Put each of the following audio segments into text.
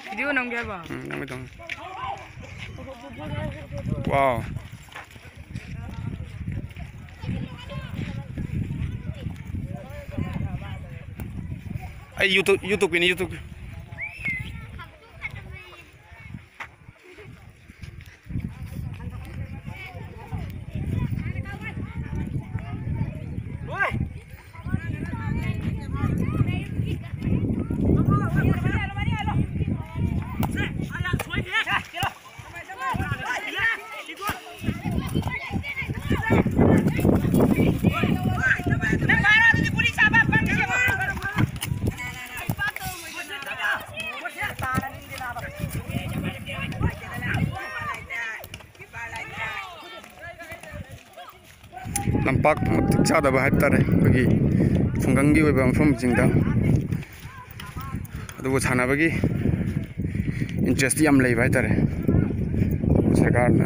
Video nang dia ba? Nang itong. Wow. Ay YouTube ini YouTube. Lampak matik chada ba haitare bagi khunggangi oiba mafam jingda adu chana bagi interest yam lei ba haitare sarkar na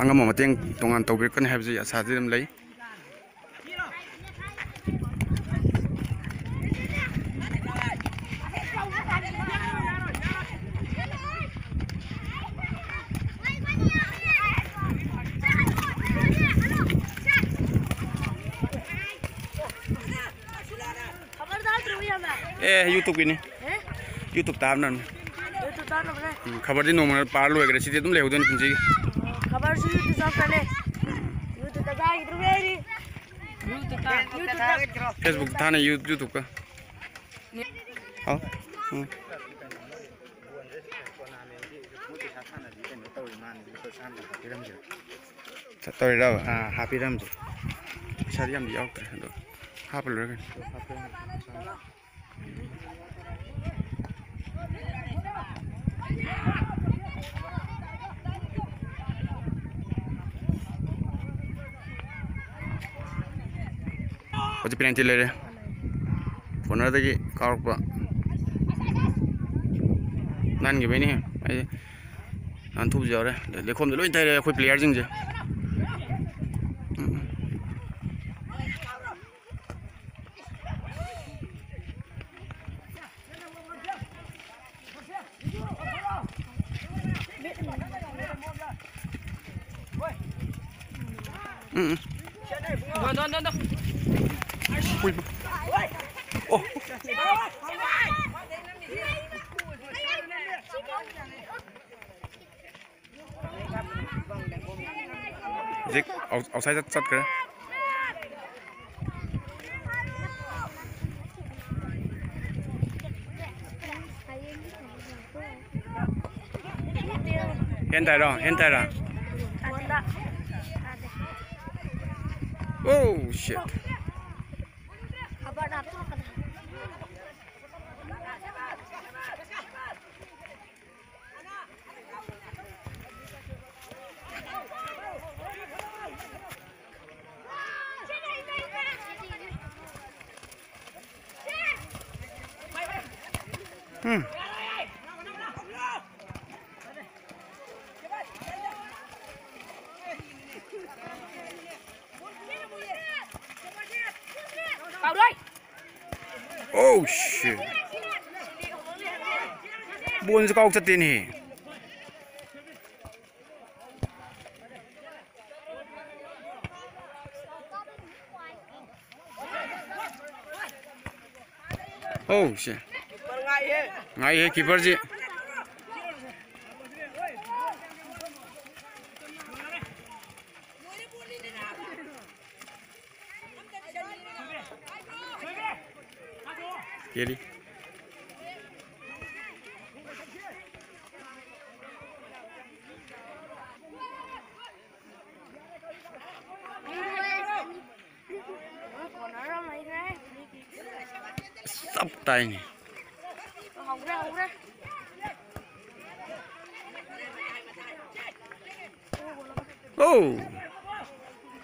angam mateng tongan tawbir kan habji asadim lei YouTube ini YouTube tab nan खबर दिन नोमर पार लो एग्रे सिते तुम ले होदन कुंजी खबर से YouTube सब पहले YouTube तक आ इधर मेरी YouTube Facebook था ना YouTube का हां तोय रा हापी राम जी सारी हम दिया तो हाप लो रे Ojo penalti le phone ra dagi kauk pa nan ge beni ai an thu jaw re le khom de loi thai re khoi player jing je Don. Ui. Oh. Zik outside chat kare. Hentai ra. Oh shit. Oh shit. Buồn cho câu chất tiền hỉ. Oh shit. Ngay he keeper ji. Kiri. Sắp tay này. Oh.